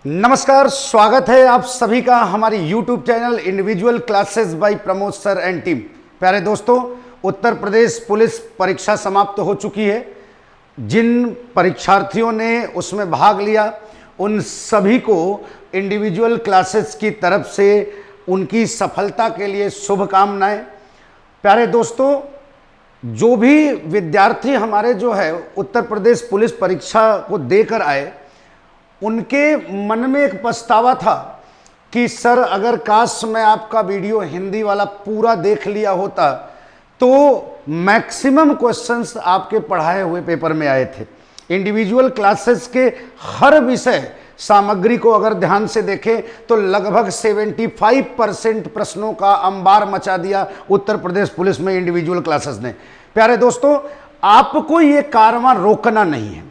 नमस्कार, स्वागत है आप सभी का हमारी YouTube channel individual classes bye Pramod sir and team. प्यारे दोस्तों, उत्तर प्रदेश पुलिस परीक्षा समाप्त हो चुकी है। जिन परीक्षार्थियों ने उसमें भाग लिया उन सभी को इंडिविजुअल क्लासेस की तरफ से उनकी सफलता के लिए शुभकामनाएं। प्यारे दोस्तों, जो भी विद्यार्थी हमारे जो है उत्तर प्रदेश पुलिस परीक्षा को देकर आए, उनके मन में एक पछतावा था कि सर, अगर काश मैं आपका वीडियो हिंदी वाला पूरा देख लिया होता तो मैक्सिमम क्वेश्चंस आपके पढ़ाए हुए पेपर में आए थे। इंडिविजुअल क्लासेस के हर विषय सामग्री को अगर ध्यान से देखें तो लगभग 75% प्रश्नों का अंबार मचा दिया उत्तर प्रदेश पुलिस में इंडिविजुअल क्लासेस ने। प्यारे दोस्तों, आपको ये कारवां रोकना नहीं है।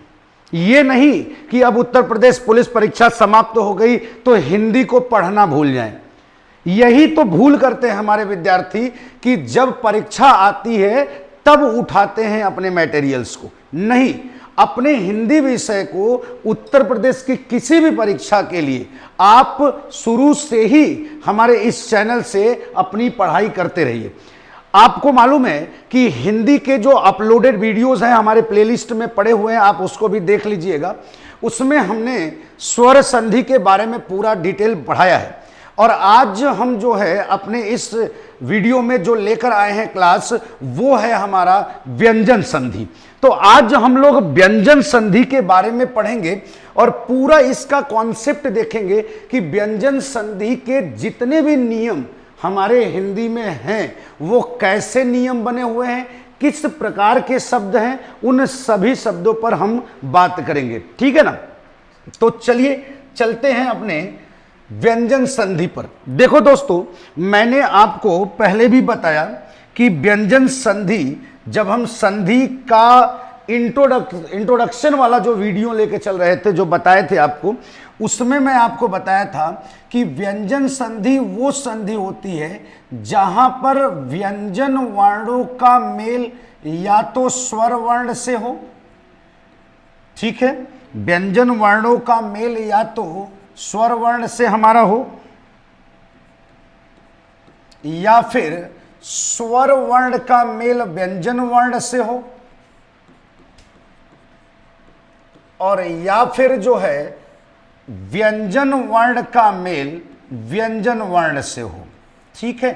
ये नहीं कि अब उत्तर प्रदेश पुलिस परीक्षा समाप्त हो गई तो हिंदी को पढ़ना भूल जाएं। यही तो भूल करते हैं हमारे विद्यार्थी कि जब परीक्षा आती है तब उठाते हैं अपने मटेरियल्स को। नहीं, अपने हिंदी विषय को उत्तर प्रदेश की किसी भी परीक्षा के लिए आप शुरू से ही हमारे इस चैनल से अपनी पढ़ाई करते रहिए। आपको मालूम है कि हिंदी के जो अपलोडेड वीडियोस हैं हमारे प्लेलिस्ट में पड़े हुए हैं, आप उसको भी देख लीजिएगा। उसमें हमने स्वर संधि के बारे में पूरा डिटेल पढ़ाया है। और आज हम जो है अपने इस वीडियो में जो लेकर आए हैं क्लास, वो है हमारा व्यंजन संधि। तो आज हम लोग व्यंजन संधि के बारे में पढ़ेंगे और पूरा इसका कॉन्सेप्ट देखेंगे कि व्यंजन संधि के जितने भी नियम हमारे हिंदी में हैं वो कैसे नियम बने हुए हैं, किस प्रकार के शब्द हैं, उन सभी शब्दों पर हम बात करेंगे। ठीक है ना? तो चलिए चलते हैं अपने व्यंजन संधि पर। देखो दोस्तों, मैंने आपको पहले भी बताया कि व्यंजन संधि, जब हम संधि का इंट्रोडक्शन वाला जो वीडियो लेके चल रहे थे, जो बताए थे आपको, उसमें मैं आपको बताया था कि व्यंजन संधि वो संधि होती है जहां पर व्यंजन वर्णों का मेल या तो स्वर वर्ण से हो, ठीक है, व्यंजन वर्णों का मेल या तो स्वर वर्ण से हमारा हो, या फिर स्वर वर्ण का मेल व्यंजन वर्ण से हो, और या फिर जो है व्यंजन वर्ण का मेल व्यंजन वर्ण से हो। ठीक है,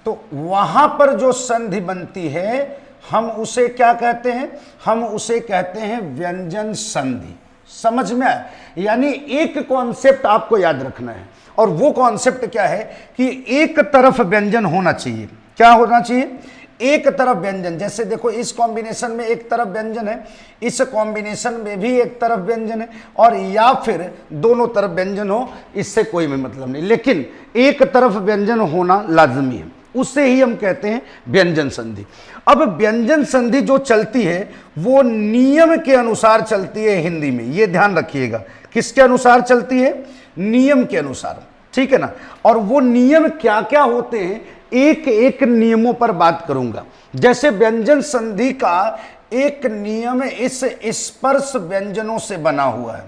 तो वहां पर जो संधि बनती है हम उसे क्या कहते हैं? हम उसे कहते हैं व्यंजन संधि। समझ में आया? यानी एक कॉन्सेप्ट आपको याद रखना है, और वो कॉन्सेप्ट क्या है कि एक तरफ व्यंजन होना चाहिए। क्या होना चाहिए? एक तरफ व्यंजन। जैसे देखो, इस कॉम्बिनेशन में एक तरफ व्यंजन है, इस कॉम्बिनेशन में भी एक तरफ व्यंजन है, और या फिर दोनों तरफ व्यंजन हो, इससे कोई भी मतलब नहीं, लेकिन एक तरफ व्यंजन होना लाजमी है। उसे ही हम कहते हैं व्यंजन संधि। अब व्यंजन संधि जो चलती है वो नियम के अनुसार चलती है हिंदी में। ये ध्यान रखिएगा, किसके अनुसार चलती है? नियम के अनुसार। ठीक है ना? और वो नियम क्या क्या होते हैं, एक एक नियमों पर बात करूंगा। जैसे व्यंजन संधि का एक नियम इस स्पर्श व्यंजनों से बना हुआ है।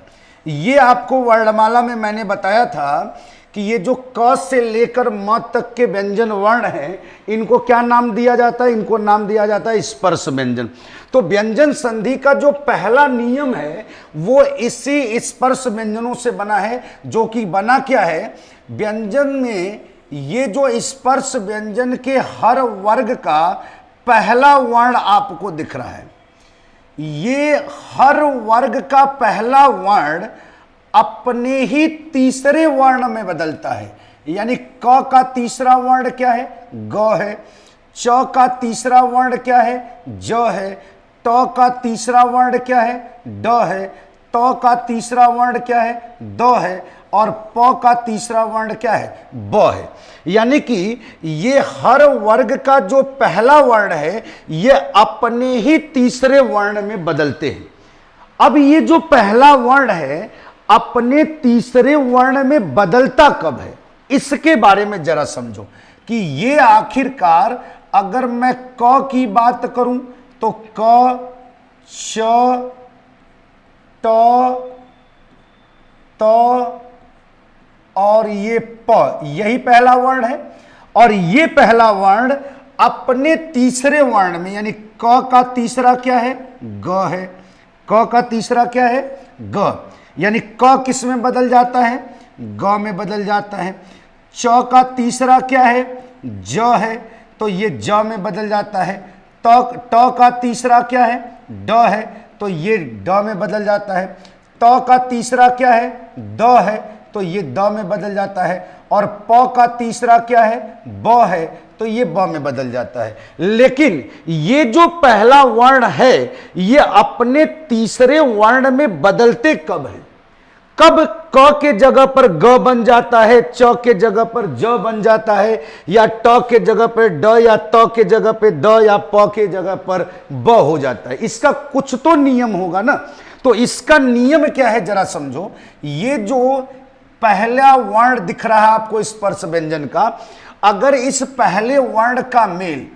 ये आपको वर्णमाला में मैंने बताया था कि ये जो क से लेकर म तक के व्यंजन वर्ण हैं, इनको क्या नाम दिया जाता है? इनको नाम दिया जाता है स्पर्श व्यंजन। तो व्यंजन संधि का जो पहला नियम है वो इसी स्पर्श व्यंजनों से बना है, जो कि बना क्या है? व्यंजन में ये जो स्पर्श व्यंजन के हर वर्ग का पहला वर्ण आपको दिख रहा है, ये हर वर्ग का पहला वर्ण अपने ही तीसरे वर्ण में बदलता है। यानी क का तीसरा वर्ण क्या है? ग है। च का तीसरा वर्ण क्या है? ज है। ट का तीसरा वर्ण क्या है? ड है। त का तीसरा वर्ण क्या है? द है। और प का तीसरा वर्ण क्या है? ब है। यानी कि ये हर वर्ग का जो पहला वर्ण है ये अपने ही तीसरे वर्ण में बदलते हैं। अब ये जो पहला वर्ण है अपने तीसरे वर्ण में बदलता कब है, इसके बारे में जरा समझो कि ये आखिरकार, अगर मैं क की बात करूं तो क, च, ट, त, और ये प, यही पहला वर्ण है। और ये पहला वर्ण अपने तीसरे वर्ण में, यानी क का तीसरा क्या है, ग है। क का तीसरा क्या है, ग, यानी क किस में बदल जाता है, ग में बदल जाता है। च का तीसरा क्या है, ज है, तो ये ज में बदल जाता है। ट का तीसरा क्या है, ड है, तो ये ड में बदल जाता है। त का तीसरा क्या है, द है, तो ये द में बदल जाता है। और प का तीसरा क्या है, ब है, तो ये ब में बदल जाता है। लेकिन ये जो पहला वर्ण है ये अपने तीसरे वर्ण में बदलते कब है, कब क के जगह पर ग बन जाता है, च के जगह पर ज बन जाता है, या ट के जगह पर ड, या त के जगह पे द, या प के जगह पर ब हो जाता है। इसका कुछ तो नियम होगा ना। तो इसका नियम क्या है जरा समझो। ये जो पहला वर्ण दिख रहा है आपको स्पर्श व्यंजन का, अगर इस पहले वर्ण का मेल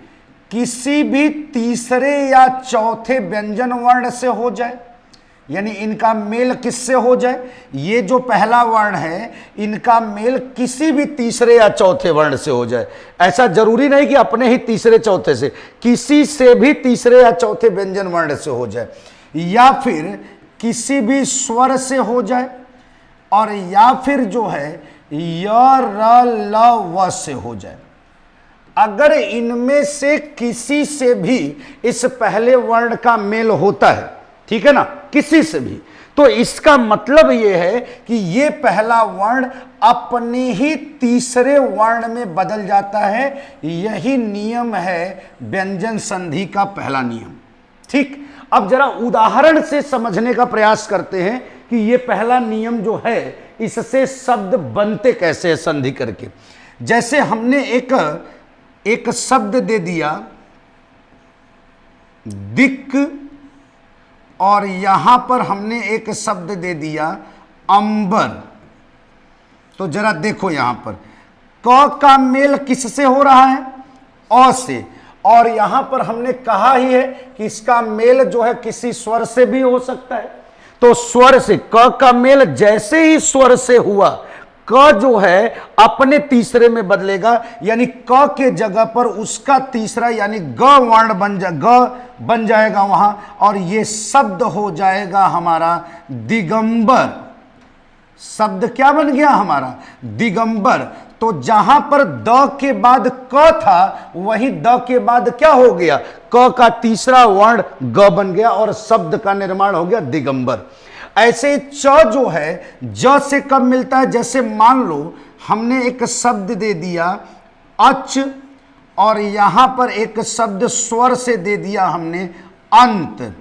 किसी भी तीसरे या चौथे व्यंजन वर्ण से हो जाए, यानी इनका मेल किससे हो जाए, ये जो पहला वर्ण है इनका मेल किसी भी तीसरे या चौथे वर्ण से हो जाए। ऐसा जरूरी नहीं कि अपने ही तीसरे चौथे से, किसी से भी तीसरे या चौथे व्यंजन वर्ण से हो जाए, या फिर किसी भी स्वर से हो जाए, और या फिर जो है य र ल व से हो जाए। अगर इनमें से किसी से भी इस पहले वर्ण का मेल होता है, ठीक है ना, किसी से भी, तो इसका मतलब यह है कि ये पहला वर्ण अपने ही तीसरे वर्ण में बदल जाता है। यही नियम है व्यंजन संधि का पहला नियम। ठीक, अब जरा उदाहरण से समझने का प्रयास करते हैं कि ये पहला नियम जो है इससे शब्द बनते कैसे हैं संधि करके। जैसे हमने एक शब्द दे दिया दिक, और यहां पर हमने एक शब्द दे दिया अंबर। तो जरा देखो यहां पर क का मेल किससे हो रहा है, अ से, और यहां पर हमने कहा ही है कि इसका मेल जो है किसी स्वर से भी हो सकता है। तो स्वर से, क का मेल जैसे ही स्वर से हुआ, क जो है अपने तीसरे में बदलेगा, यानी क के जगह पर उसका तीसरा यानी ग वर्ण ग बन जाएगा वहां, और ये शब्द हो जाएगा हमारा दिगंबर। शब्द क्या बन गया हमारा, दिगंबर। तो जहां पर द के बाद क था, वहीं द के बाद क्या हो गया, क का तीसरा वर्ण ग बन गया और शब्द का निर्माण हो गया दिगंबर। ऐसे च जो है ज से कब मिलता है, जैसे मान लो हमने एक शब्द दे दिया अच, और यहां पर एक शब्द स्वर से दे दिया हमने अंत।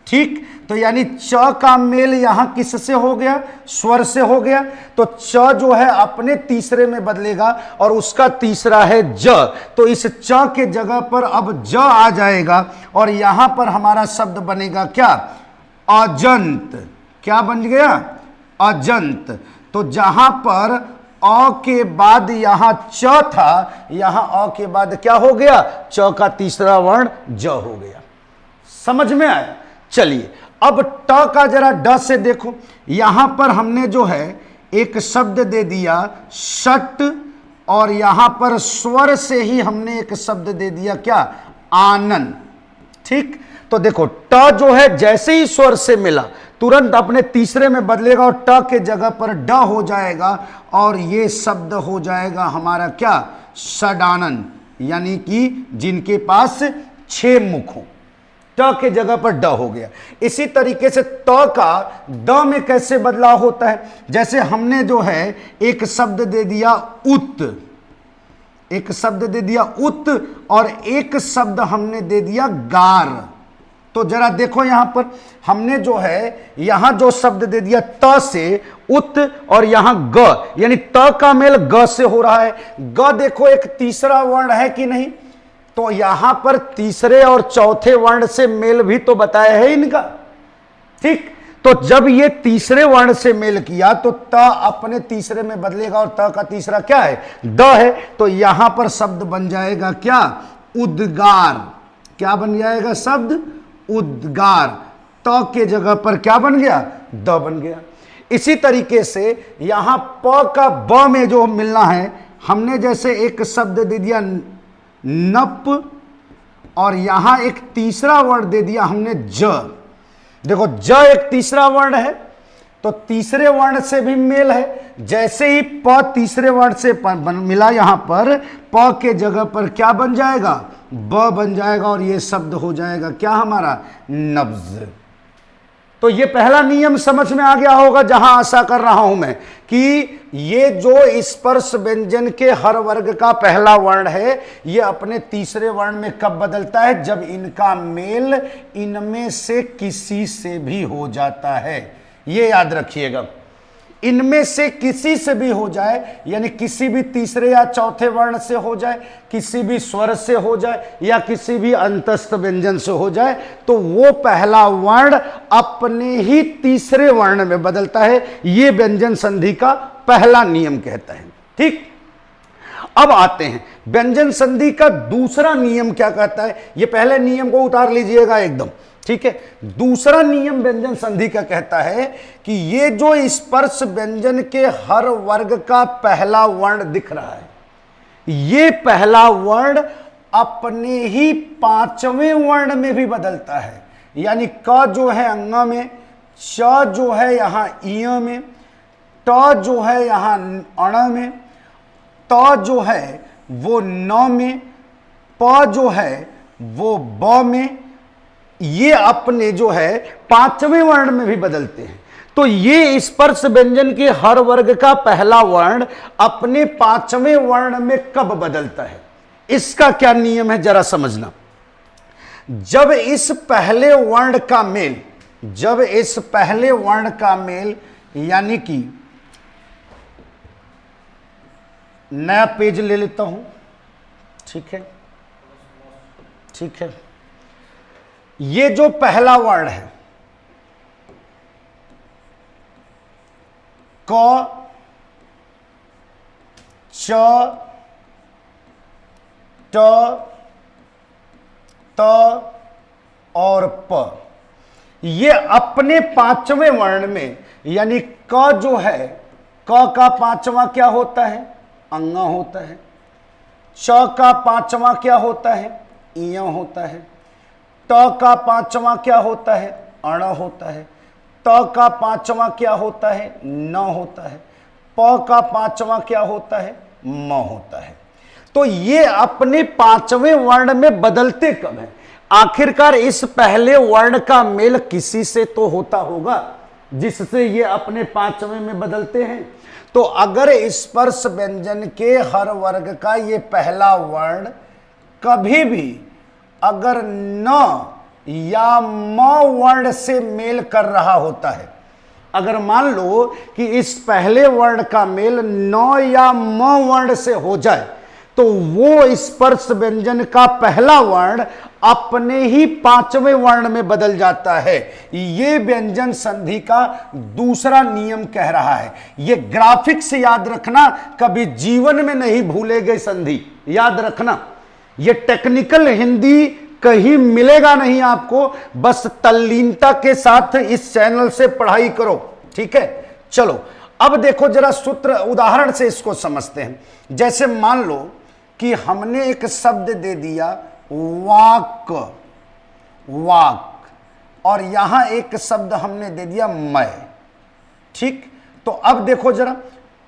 ठीक, तो यानी च का मेल यहां किससे हो गया, स्वर से हो गया। तो च जो है अपने तीसरे में बदलेगा और उसका तीसरा है ज, तो इस च के जगह पर अब ज आ जाएगा और यहां पर हमारा शब्द बनेगा क्या, अजंत। क्या बन गया, अजंत। तो जहां पर अ के बाद यहां च था, यहां अ के बाद क्या हो गया, च का तीसरा वर्ण ज हो गया। समझ में आया। चलिए अब ट का जरा ड से देखो। यहां पर हमने जो है एक शब्द दे दिया षट, और यहां पर स्वर से ही हमने एक शब्द दे दिया क्या, आनंद। ठीक, तो देखो ट जो है जैसे ही स्वर से मिला तुरंत अपने तीसरे में बदलेगा और ट के जगह पर ड हो जाएगा, और ये शब्द हो जाएगा हमारा क्या, षडानन, यानी कि जिनके पास 6 मुख हो। ट के जगह पर ड हो गया। इसी तरीके से त का द में कैसे बदलाव होता है, जैसे हमने जो है एक शब्द दे दिया उत, एक शब्द दे दिया उत, और एक शब्द हमने दे दिया गार। तो जरा देखो यहां पर हमने जो है यहां जो शब्द दे दिया त से उत, और यहां ग, यानी त का मेल ग से हो रहा है। ग देखो एक तीसरा वर्ण है कि नहीं, तो यहां पर तीसरे और चौथे वर्ण से मेल भी तो बताया है इनका। ठीक, तो जब ये तीसरे वर्ण से मेल किया तो त अपने तीसरे में बदलेगा और त का तीसरा क्या है, द है। तो यहां पर शब्द बन जाएगा क्या, उद्गार। क्या बन जाएगा शब्द, उद्गार। त के जगह पर क्या बन गया, द बन गया। इसी तरीके से यहां प का ब में जो मिलना है, हमने जैसे एक शब्द दे दिया नप और यहां एक तीसरा वर्ण दे दिया हमने ज। देखो ज एक तीसरा वर्ण है तो तीसरे वर्ण से भी मेल है। जैसे ही प तीसरे वर्ण से मिला, यहां पर प के जगह पर क्या बन जाएगा, ब बन जाएगा और ये शब्द हो जाएगा क्या हमारा, नब्ज। तो ये पहला नियम समझ में आ गया होगा, जहां आशा कर रहा हूं मैं कि ये जो स्पर्श व्यंजन के हर वर्ग का पहला वर्ण है, ये अपने तीसरे वर्ण में कब बदलता है, जब इनका मेल इनमें से किसी से भी हो जाता है। ये याद रखिएगा, इनमें से किसी से भी हो जाए, यानी किसी भी तीसरे या चौथे वर्ण से हो जाए, किसी भी स्वर से हो जाए या किसी भी अंतस्थ व्यंजन से हो जाए, तो वो पहला वर्ण अपने ही तीसरे वर्ण में बदलता है। ये व्यंजन संधि का पहला नियम कहता है। ठीक, अब आते हैं व्यंजन संधि का दूसरा नियम क्या कहता है। ये पहले नियम को उतार लीजिएगा एकदम, ठीक है। दूसरा नियम व्यंजन संधि का कहता है कि ये जो स्पर्श व्यंजन के हर वर्ग का पहला वर्ण दिख रहा है, ये पहला वर्ण अपने ही पांचवें वर्ण में भी बदलता है। यानी क जो है अंग में, च जो है यहां इ में, ट जो है यहां अण में, त जो है वो न में, प जो है वो ब में, ये अपने जो है पांचवें वर्ण में भी बदलते हैं। तो ये स्पर्श व्यंजन के हर वर्ग का पहला वर्ण अपने पांचवें वर्ण में कब बदलता है, इसका क्या नियम है जरा समझना। जब इस पहले वर्ण का मेल, जब इस पहले वर्ण का मेल, यानी कि नया पेज ले लेता हूं, ठीक है, ठीक है। ये जो पहला वर्ण है क, च, ट, त और प, ये अपने पांचवें वर्ण में, यानी क जो है, क का पांचवा क्या होता है, अंग होता है। च का पांचवा क्या होता है, इय होता है। ट का पांचवा क्या होता है, अण होता है। त का पांचवा क्या होता है, न होता है। प का पांचवा क्या होता है, म होता है। तो ये अपने पांचवें वर्ण में बदलते कब है। आखिरकार इस पहले वर्ण का मेल किसी से तो होता होगा जिससे ये अपने पांचवें में बदलते हैं। तो अगर स्पर्श व्यंजन के हर वर्ग का ये पहला वर्ण कभी भी अगर न या म वर्ण से मेल कर रहा होता है, अगर मान लो कि इस पहले वर्ण का मेल न या म वर्ण से हो जाए, तो वो स्पर्श व्यंजन का पहला वर्ण अपने ही पांचवें वर्ण में बदल जाता है। ये व्यंजन संधि का दूसरा नियम कह रहा है। ये ग्राफिक्स से याद रखना, कभी जीवन में नहीं भूलेगे संधि, याद रखना। ये टेक्निकल हिंदी कहीं मिलेगा नहीं आपको, बस तल्लीनता के साथ इस चैनल से पढ़ाई करो, ठीक है। चलो अब देखो जरा सूत्र उदाहरण से इसको समझते हैं। जैसे मान लो कि हमने एक शब्द दे दिया वाक, वाक, और यहां एक शब्द हमने दे दिया मैं, ठीक। तो अब देखो जरा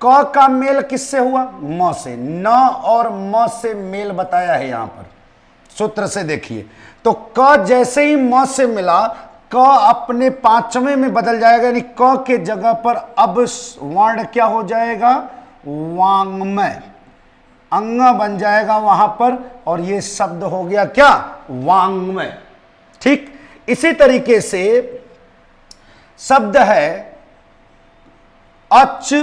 क का मेल किससे हुआ, म से। न और म से मेल बताया है यहां पर सूत्र से, देखिए। तो क जैसे ही म से मिला, क अपने पांचवें में बदल जाएगा, यानी क के जगह पर अब वर्ण क्या हो जाएगा, वांग्मय, अंग बन जाएगा वहां पर, और ये शब्द हो गया क्या, वांग्मय, ठीक। इसी तरीके से शब्द है अच,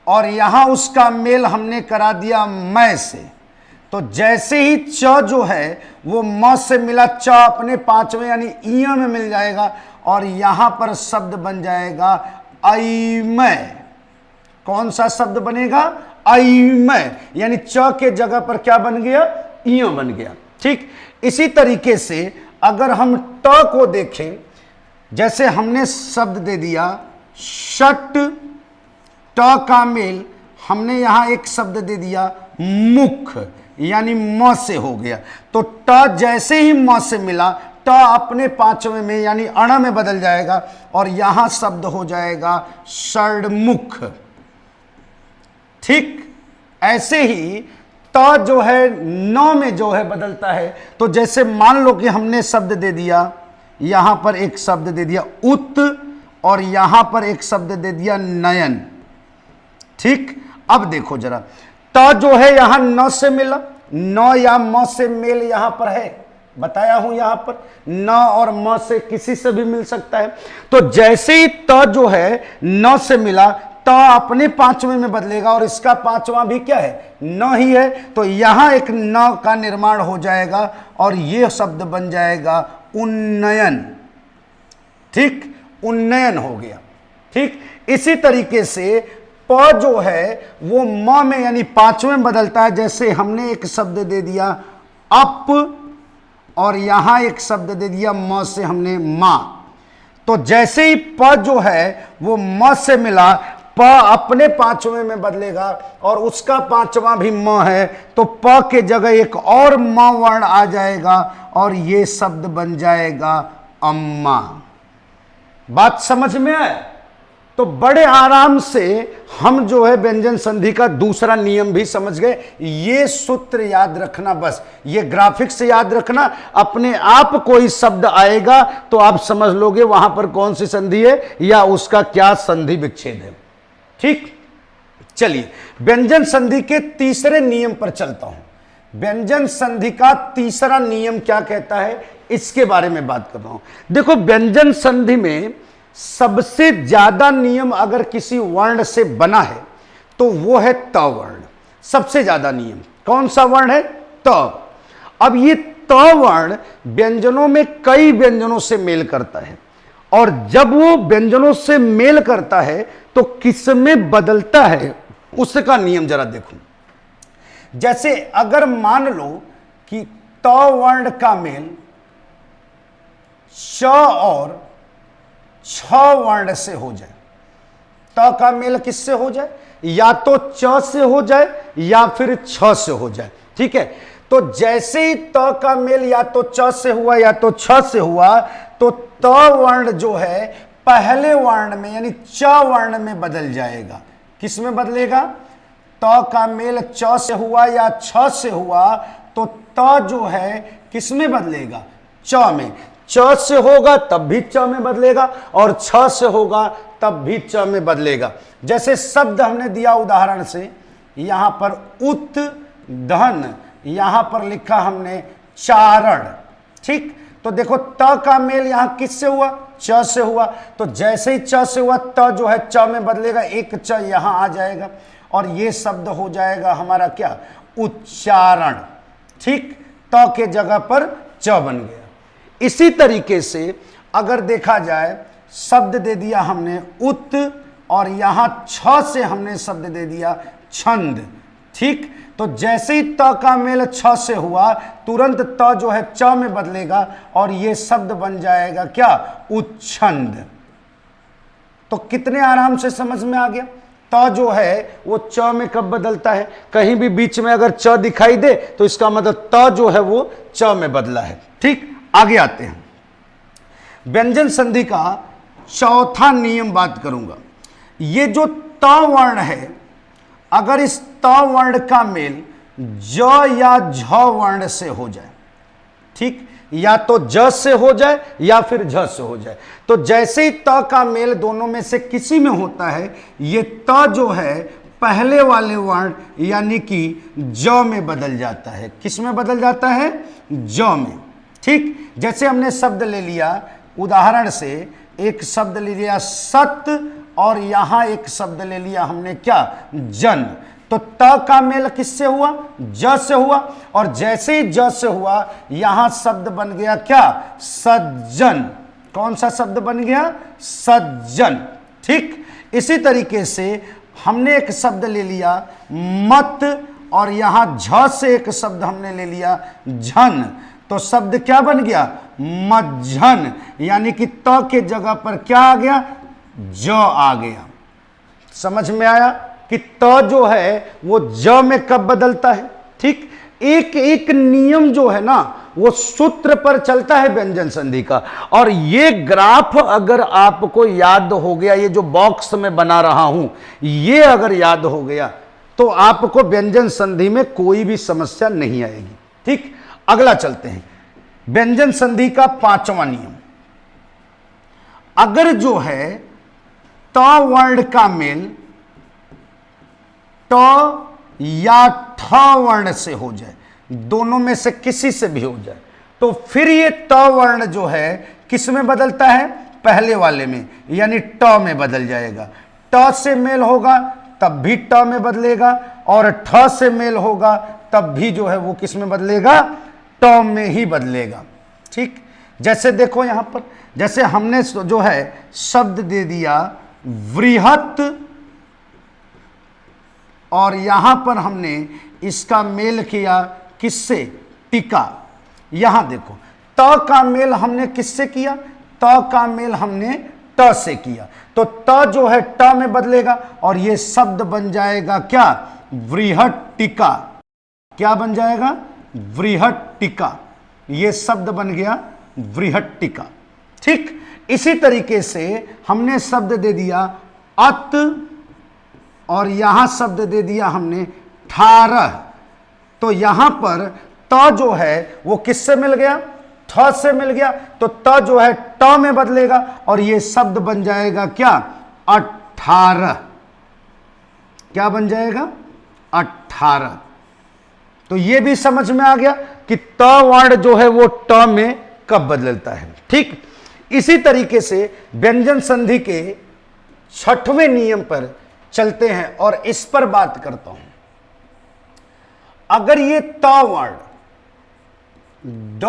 और यहां उसका मेल हमने करा दिया मैं से। तो जैसे ही च जो है वो म से मिला, च अपने पांचवें यानी इ में मिल जाएगा, और यहां पर शब्द बन जाएगा अइमय। कौन सा शब्द बनेगा, अइमय, यानी च के जगह पर क्या बन गया, इ बन गया, ठीक। इसी तरीके से अगर हम ट को देखें, जैसे हमने शब्द दे दिया शट, ट का मेल हमने यहां एक शब्द दे दिया मुख, यानी म से हो गया। तो ट जैसे ही म से मिला, ट अपने पांचवें में यानी अण में बदल जाएगा और यहां शब्द हो जाएगा षड्मुख। ठीक ऐसे ही त जो है न में जो है बदलता है। तो जैसे मान लो कि हमने शब्द दे दिया, यहां पर एक शब्द दे दिया उत और यहां पर एक शब्द दे दिया नयन। ठीक, अब देखो जरा, त जो है यहां न से मिला, न या म से मेल यहां पर है, बताया हूं यहां पर न और म से किसी से भी मिल सकता है। तो जैसे ही त जो है न से मिला, त अपने पांचवें में बदलेगा और इसका पांचवा भी क्या है, न ही है। तो यहां एक न का निर्माण हो जाएगा और यह शब्द बन जाएगा उन्नयन। ठीक, उन्नयन हो गया। ठीक, इसी तरीके से प जो है वो म में यानी पांचवें में बदलता है। जैसे हमने एक शब्द दे दिया अप और यहां एक शब्द दे दिया म से हमने मां। तो जैसे ही प जो है वो म से मिला, प अपने पांचवें में बदलेगा और उसका पांचवा भी म है। तो प के जगह एक और म वर्ण आ जाएगा और ये शब्द बन जाएगा अम्मा। बात समझ में आए? तो बड़े आराम से हम जो है व्यंजन संधि का दूसरा नियम भी समझ गए। ये सूत्र याद रखना, बस ये ग्राफिक्स से याद रखना। अपने आप कोई शब्द आएगा तो आप समझ लोगे वहां पर कौन सी संधि है या उसका क्या संधि विच्छेद है। ठीक, चलिए व्यंजन संधि के तीसरे नियम पर चलता हूं। व्यंजन संधि का तीसरा नियम क्या कहता है, इसके बारे में बात कर रहा हूं। देखो, व्यंजन संधि में सबसे ज्यादा नियम अगर किसी वर्ण से बना है तो वो है त वर्ण। सबसे ज्यादा नियम कौन सा वर्ण है, त। अब ये त वर्ण व्यंजनों में कई व्यंजनों से मेल करता है और जब वो व्यंजनों से मेल करता है तो किसमें बदलता है उसका नियम जरा देखो। जैसे अगर मान लो कि त वर्ण का मेल च और छ वर्ण से हो जाए, त का मेल किससे हो जाए, या तो च से हो जाए या फिर छ से हो जाए। ठीक है, तो जैसे ही त का मेल या तो च से हुआ या तो छ से हुआ तो त वर्ण जो है पहले वर्ण में यानी च वर्ण में बदल जाएगा। किस में बदलेगा, त का मेल च से हुआ या छ से हुआ तो त जो है किस में बदलेगा, च में। च से होगा तब भी च में बदलेगा और छ से होगा तब भी च में बदलेगा। जैसे शब्द हमने दिया उदाहरण से, यहां पर उत धन, यहां पर लिखा हमने चारण। ठीक, तो देखो त का मेल यहां किससे हुआ, च से हुआ। तो जैसे ही च से हुआ त जो है च में बदलेगा, एक च यहां आ जाएगा और ये शब्द हो जाएगा हमारा क्या, उच्चारण। ठीक, त के जगह पर च बन गया। इसी तरीके से अगर देखा जाए, शब्द दे दिया हमने उत और यहां छ से हमने शब्द दे दिया छंद। ठीक, तो जैसे ही त का मेल छ से हुआ तुरंत त जो है च में बदलेगा और ये शब्द बन जाएगा क्या, उच्छंद। तो कितने आराम से समझ में आ गया। त जो है वो च में कब बदलता है, कहीं भी बीच में अगर च दिखाई दे तो इसका मतलब त जो है वो च में बदला है। ठीक, आगे आते हैं। व्यंजन संधि का चौथा नियम बात करूंगा। ये जो त वर्ण है, अगर इस त वर्ण का मेल ज या झ वर्ण से हो जाए, ठीक, या तो ज से हो जाए या फिर झ से हो जाए, तो जैसे ही त का मेल दोनों में से किसी में होता है, ये त जो है पहले वाले वर्ण यानी कि ज में बदल जाता है। किस में बदल जाता है, ज में। ठीक, जैसे हमने शब्द ले लिया उदाहरण से, एक शब्द ले लिया सत और यहां एक शब्द ले लिया हमने क्या, जन। तो त का मेल किससे हुआ, ज से हुआ और जैसे ही ज से हुआ यहां शब्द बन गया क्या, सज्जन। कौन सा शब्द बन गया, सज्जन। ठीक, इसी तरीके से हमने एक शब्द ले लिया मत और यहां झ से एक शब्द हमने ले लिया झन। तो शब्द क्या बन गया? मज्झन, यानी कि त के जगह पर क्या आ गया? ज आ गया। समझ में आया कि त जो है वो ज में कब बदलता है? ठीक, एक एक नियम जो है ना वो सूत्र पर चलता है व्यंजन संधि का। और ये ग्राफ अगर आपको याद हो गया, ये जो बॉक्स में बना रहा हूं, ये अगर याद हो गया तो आपको व्यंजन संधि में कोई भी समस्या नहीं आएगी। ठीक, अगला चलते हैं, व्यंजन संधि का 5वां नियम। अगर जो है त वर्ण का मेल ट या ठ वर्ण से हो जाए, दोनों में से किसी से भी हो जाए, तो फिर ये त वर्ण जो है किस में बदलता है? पहले वाले में, यानी ट में बदल जाएगा। ट से मेल होगा तब भी ट में बदलेगा, और ठ से मेल होगा तब भी जो है वो किस में बदलेगा? ट में ही बदलेगा। ठीक, जैसे देखो यहां पर, जैसे हमने जो है शब्द दे दिया वृहत, और यहां पर हमने इसका मेल किया किससे? टीका। यहां देखो त का मेल हमने किससे किया? त का मेल हमने ट से किया, तो त जो है ट में बदलेगा और ये शब्द बन जाएगा क्या? वृहत टीका। क्या बन जाएगा? वृहत टीका। ये शब्द बन गया वृहत टीका। ठीक, इसी तरीके से हमने शब्द दे दिया अत, और यहां शब्द दे दिया हमने 18, तो यहां पर त जो है वो किससे मिल गया? ठ से मिल गया, तो त जो है ट में बदलेगा और ये शब्द बन जाएगा क्या? 18। क्या बन जाएगा? 18। तो ये भी समझ में आ गया कि त वर्ण जो है वो ट में कब बदलता है। ठीक, इसी तरीके से व्यंजन संधि के 6वें नियम पर चलते हैं और इस पर बात करता हूं। अगर ये त वर्ण ड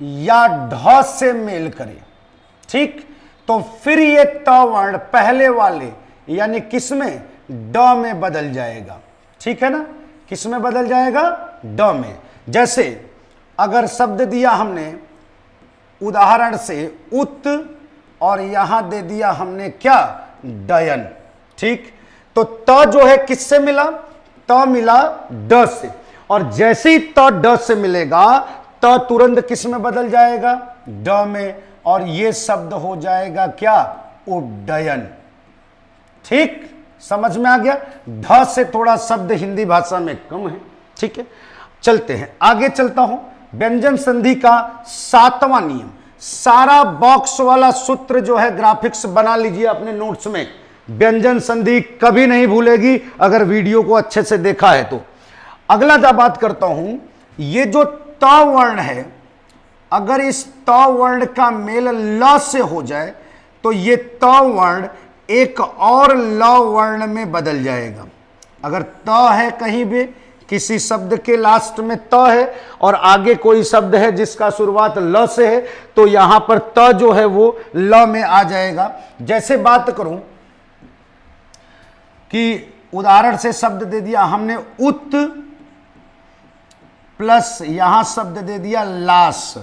या ढ से मेल करे, ठीक, तो फिर ये त वर्ण पहले वाले यानी किस में? ड में बदल जाएगा। ठीक है ना, किस में बदल जाएगा? ड में। जैसे अगर शब्द दिया हमने उदाहरण से उत, और यहां दे दिया हमने क्या? डयन। ठीक, तो त जो है किससे मिला? त मिला ड से, और जैसे ही त ड से मिलेगा त तुरंत किस में बदल जाएगा? ड में, और ये शब्द हो जाएगा क्या? उड्डयन। ठीक, समझ में आ गया? ढ से थोड़ा शब्द हिंदी भाषा में कम है। ठीक है, चलते हैं आगे। चलता हूं व्यंजन संधि का 7वां नियम। सारा बॉक्स वाला सूत्र जो है ग्राफिक्स बना लीजिए अपने नोट्स में। व्यंजन संधि कभी नहीं भूलेगी अगर वीडियो को अच्छे से देखा है तो। अगला जब बात करता हूं, ये जो त वर्ण है, अगर इस त वर्ण का मेल ल से हो जाए तो ये त वर्ण एक और ल वर्ण में बदल जाएगा। अगर त है कहीं भी, किसी शब्द के लास्ट में त है और आगे कोई शब्द है जिसका शुरुआत ल से है, तो यहां पर त जो है वो ल में आ जाएगा। जैसे बात करूं कि उदाहरण से शब्द दे दिया हमने उत प्लस यहां शब्द दे दिया लाश,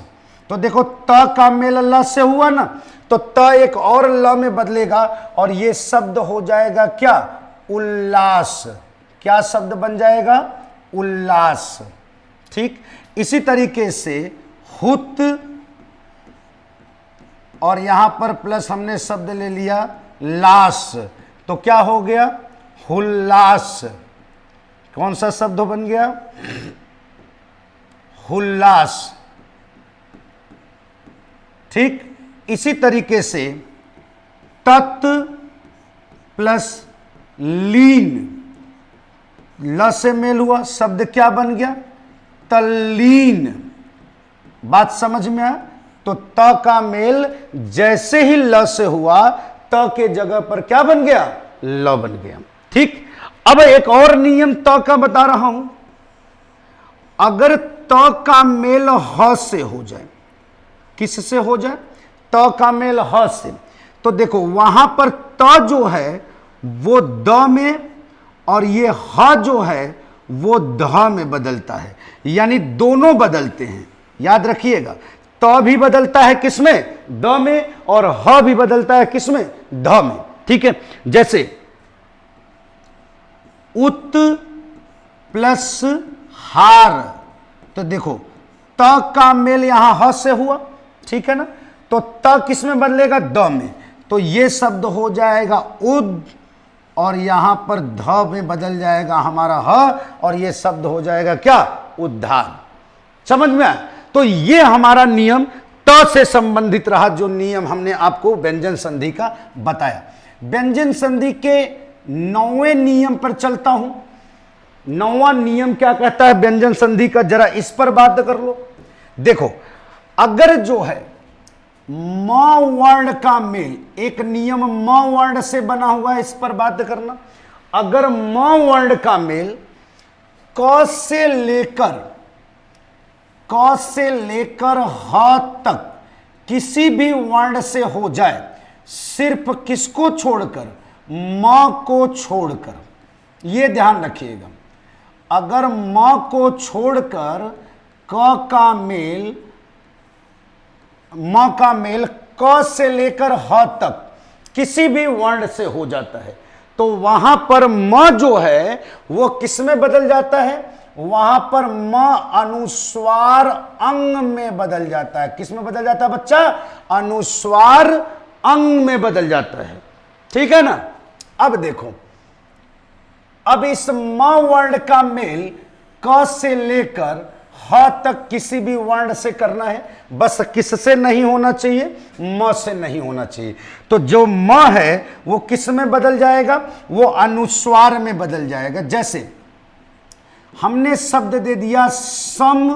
तो देखो त का मेल ल से हुआ ना, तो त एक और ल में बदलेगा और ये शब्द हो जाएगा क्या? उल्लास। क्या शब्द बन जाएगा? उल्लास। ठीक, इसी तरीके से हुत, और यहां पर प्लस हमने शब्द ले लिया लाश, तो क्या हो गया? हुल्लास। कौन सा शब्द बन गया? हुल्लास। ठीक, इसी तरीके से तत् प्लस लीन, ल से मेल हुआ, शब्द क्या बन गया? तल्लीन। बात समझ में आया? तो त का मेल जैसे ही ल से हुआ, त के जगह पर क्या बन गया? ल बन गया। ठीक, अब एक और नियम त का बता रहा हूं। अगर त का मेल ह से हो जाए, किस से हो जाए? त का मेल ह से, तो देखो वहां पर त जो है वो द में और ये ह जो है वो ध में बदलता है, यानी दोनों बदलते हैं। याद रखिएगा। त भी बदलता है किसमें? द में, और ह भी बदलता है किसमें? ध में। ठीक है, जैसे उत प्लस हार, तो देखो त का मेल यहां ह से हुआ, ठीक है ना, तो त किस में बदलेगा? द में, तो ये शब्द हो जाएगा उद, और यहां पर ध में बदल जाएगा हमारा ह, और ये शब्द हो जाएगा क्या? उद्धार। समझ में आया? तो ये हमारा नियम त से संबंधित रहा, जो नियम हमने आपको व्यंजन संधि का बताया। व्यंजन संधि के 9वें नियम पर चलता हूं। 9वां नियम क्या कहता है व्यंजन संधि का, जरा इस पर बात कर लो। देखो, अगर जो है म वर्ण का मेल, एक नियम म वर्ण से बना हुआ है, इस पर बात करना। अगर म वर्ण का मेल क से लेकर ह तक किसी भी वर्ण से हो जाए, सिर्फ किसको छोड़कर? म को छोड़कर। यह ध्यान रखिएगा, अगर म को छोड़कर क का मेल, म का मेल क से लेकर ह तक किसी भी वर्ण से हो जाता है, तो वहां पर म जो है वो किस में बदल जाता है? वहां पर म अनुस्वार अंग में बदल जाता है। किस में बदल जाता है बच्चा? अनुस्वार अंग में बदल जाता है। ठीक है ना? अब देखो, अब इस म वर्ण का मेल क से लेकर ह तक किसी भी वर्ण से करना है, बस किससे नहीं होना चाहिए? म से नहीं होना चाहिए। तो जो म है वो किस में बदल जाएगा? वो अनुस्वार में बदल जाएगा। जैसे हमने शब्द दे दिया सम,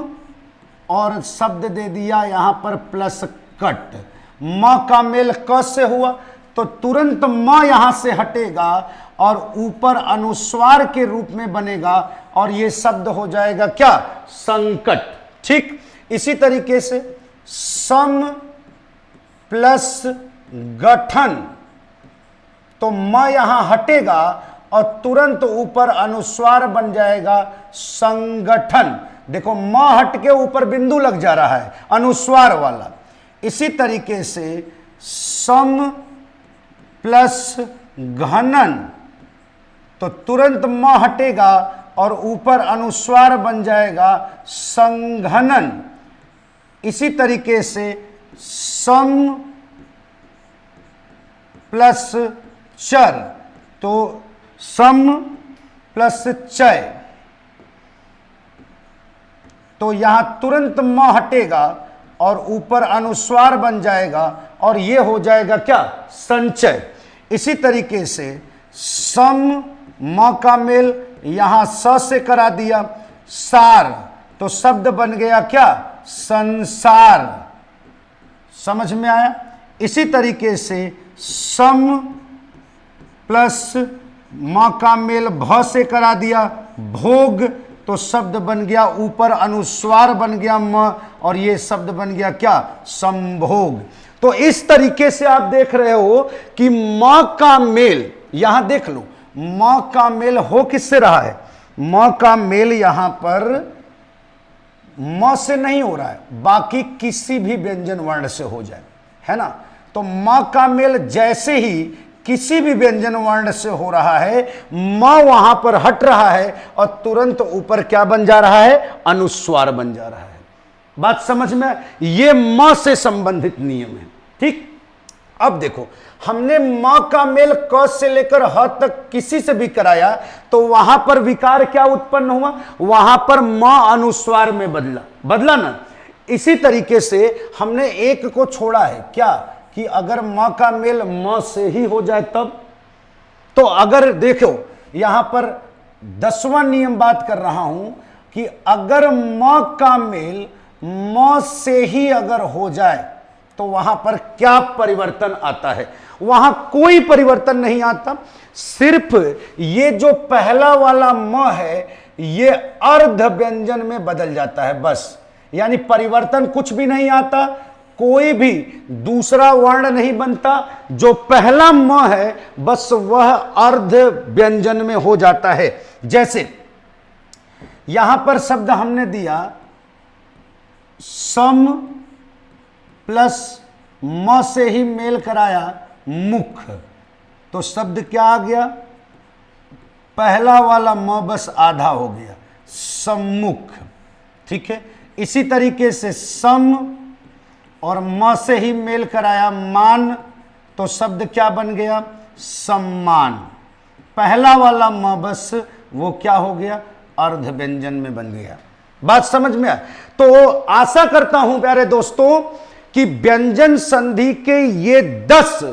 और शब्द दे दिया यहां पर प्लस कट। म का मेल क से हुआ, तो तुरंत म यहां से हटेगा और ऊपर अनुस्वार के रूप में बनेगा, और यह शब्द हो जाएगा क्या? संकट। ठीक, इसी तरीके से सम प्लस गठन, तो म यहां हटेगा और तुरंत ऊपर अनुस्वार बन जाएगा संगठन। देखो, म हट के ऊपर बिंदु लग जा रहा है अनुस्वार वाला। इसी तरीके से सम प्लस घनन, तो तुरंत म हटेगा और ऊपर अनुस्वार बन जाएगा संघनन। इसी तरीके से सम प्लस चर, तो सम प्लस चय, तो यहां तुरंत म हटेगा और ऊपर अनुस्वार बन जाएगा, और यह हो जाएगा क्या? संचय। इसी तरीके से सम म का मेल यहां स से करा दिया, सार, तो शब्द बन गया क्या? संसार। समझ में आया? इसी तरीके से सम प्लस म का मेल भ से करा दिया, भोग, तो शब्द बन गया, ऊपर अनुस्वार बन गया म, और ये शब्द बन गया क्या? संभोग। तो इस तरीके से आप देख रहे हो कि म का मेल, यहां देख लो, म का मेल हो किससे रहा है? म का मेल यहां पर म से नहीं हो रहा है, बाकी किसी भी व्यंजन वर्ण से हो जाए, है ना। तो म का मेल जैसे ही किसी भी व्यंजन वर्ण से हो रहा है, म वहां पर हट रहा है और तुरंत ऊपर क्या बन जा रहा है? अनुस्वार बन जा रहा है। बात समझ में? ये म से संबंधित नियम है। ठीक, अब देखो, हमने म का मेल क से लेकर ह तक किसी से भी कराया, तो वहां पर विकार क्या उत्पन्न हुआ? वहां पर म अनुस्वार में बदला ना। इसी तरीके से हमने एक को छोड़ा है, क्या? कि अगर म का मेल म से ही हो जाए तब। तो अगर देखो, यहां पर 10वां नियम बात कर रहा हूं कि अगर म का मेल म से ही अगर हो जाए, तो वहां पर क्या परिवर्तन आता है? वहां कोई परिवर्तन नहीं आता, सिर्फ ये जो पहला वाला म है ये अर्ध व्यंजन में बदल जाता है, बस। यानी परिवर्तन कुछ भी नहीं आता, कोई भी दूसरा वर्ण नहीं बनता, जो पहला म है बस वह अर्ध व्यंजन में हो जाता है। जैसे यहां पर शब्द हमने दिया सम प्लस म से ही मेल कराया मुख, तो शब्द क्या आ गया, पहला वाला म बस आधा हो गया, सम्मुख। ठीक है, इसी तरीके से सम और म से ही मेल कराया मान, तो शब्द क्या बन गया, सम्मान। पहला वाला म बस वो क्या हो गया, अर्ध व्यंजन में बन गया। बात समझ में आया? तो आशा करता हूं प्यारे दोस्तों कि व्यंजन संधि के ये 10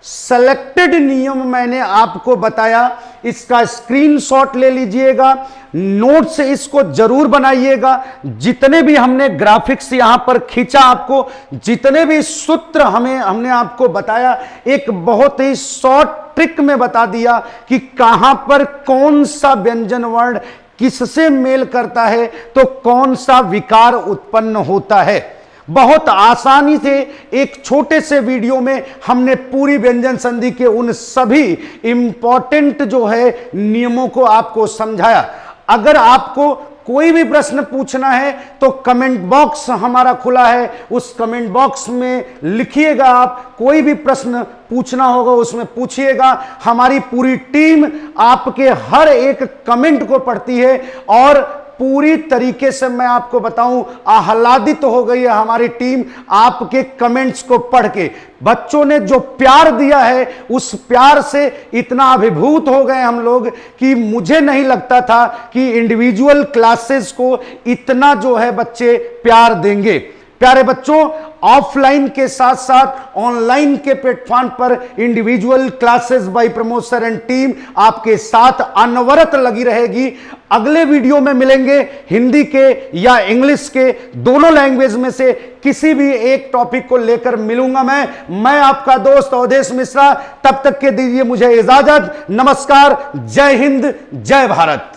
सेलेक्टेड नियम मैंने आपको बताया, इसका स्क्रीनशॉट ले लीजिएगा, नोट से इसको जरूर बनाइएगा। जितने भी हमने ग्राफिक्स यहां पर खींचा, आपको जितने भी सूत्र हमने आपको बताया, एक बहुत ही शॉर्ट ट्रिक में बता दिया कि कहां पर कौन सा व्यंजन वर्ण किससे मेल करता है तो कौन सा विकार उत्पन्न होता है। बहुत आसानी से एक छोटे से वीडियो में हमने पूरी व्यंजन संधि के उन सभी इंपॉर्टेंट जो है नियमों को आपको समझाया। अगर आपको कोई भी प्रश्न पूछना है तो कमेंट बॉक्स हमारा खुला है, उस कमेंट बॉक्स में लिखिएगा। आप कोई भी प्रश्न पूछना होगा उसमें पूछिएगा। हमारी पूरी टीम आपके हर एक कमेंट को पढ़ती है और पूरी तरीके से मैं आपको बताऊं आह्लादित हो गई है हमारी टीम आपके कमेंट्स को पढ़ के। बच्चों ने जो प्यार दिया है उस प्यार से इतना अभिभूत हो गए हम लोग कि मुझे नहीं लगता था कि इंडिविजुअल क्लासेस को इतना जो है बच्चे प्यार देंगे। प्यारे बच्चों, ऑफलाइन के साथ साथ ऑनलाइन के प्लेटफॉर्म पर individual classes bye Pramod sir and team आपके साथ अनवरत लगी रहेगी। अगले वीडियो में मिलेंगे, हिंदी के या इंग्लिश के, दोनों लैंग्वेज में से किसी भी एक टॉपिक को लेकर मिलूंगा मैं आपका दोस्त अवधेश मिश्रा। तब तक के दीजिए मुझे इजाजत। नमस्कार, जय हिंद, जय भारत।